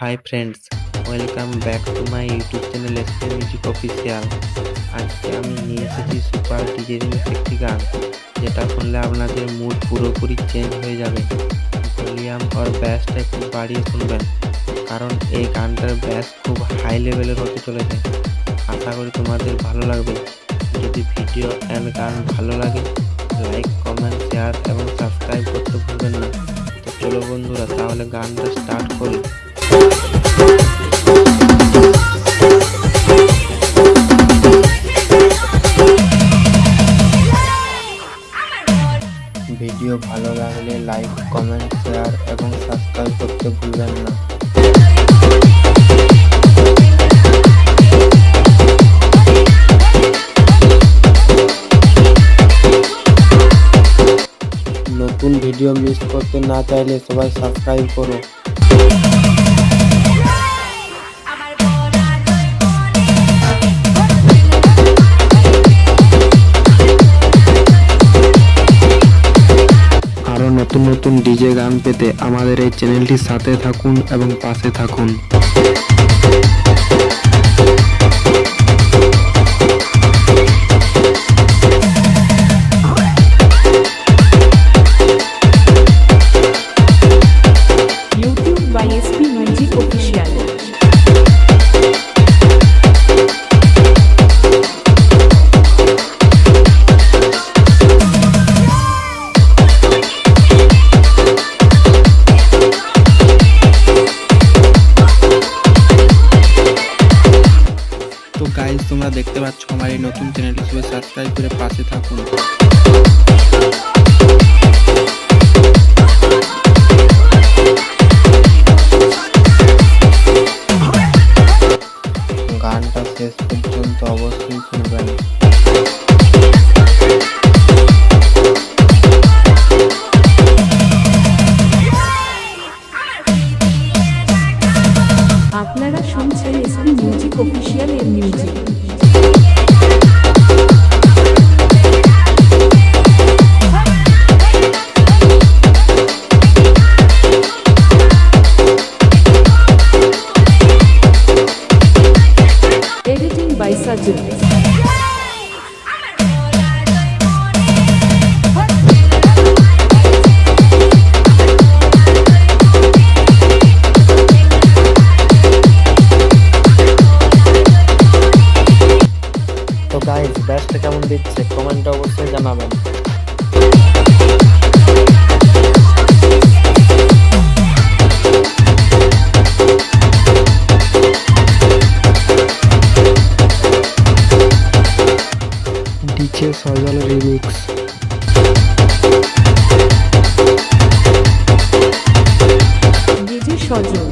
Hi friends, welcome back to my YouTube channel SP music official. আজকে আমি নিয়ে এসেছি সুপার ডিজে রিমিক্স একটি গান, যেটা শুনলে আপনাদের মুড পুরোপুরি চেঞ্জ হয়ে যাবে। ভলিউম আর ব্যাসটা একটু বাড়িয়ে শুনবেন, কারণ এই গানটার ব্যাস খুব হাই লেভেলের হতে চলেছে। আশা করি তোমাদের ভালো লাগবে। যদি ভিডিও অ্যান্ড গান ভালো লাগে, লাইক, কমেন্ট, শেয়ার এবং সাবস্ক্রাইব করতে ভুলবেন না। তো চলো বন্ধুরা, তাহলে গানটা স্টার্ট করি। ভিডিও ভালো লাগলে লাইক, কমেন্ট, শেয়ার এবং সাবস্ক্রাইব করতে ভুলবেন না। নতুন ভিডিও মিস করতে না চাইলে সবাই সাবস্ক্রাইব করো। আরো নতুন নতুন ডিজে গান পেতে আমাদের এই চ্যানেলটির সাথে থাকুন এবং পাশে থাকুন। YouTube by SP Music Official. তো গাইজ, তোমরা দেখতে পাচ্ছ আমার এই নতুন চ্যানেলটি, সবাই সাবস্ক্রাইব করে পাশে থাকুন। গানটা শেষ পর্যন্ত অবশ্যই শুনবেন। আপনারা শুনছেন এসপি মিউজিক অফিসিয়াল এর মিউজিক। Editing by Sajid. তো গাইজ, ব্যাসটা কেমন দিচ্ছে কমেন্টে অবশ্যই জানাবেন। ডিজে সজল রিমিক্স। ডিজে সজল।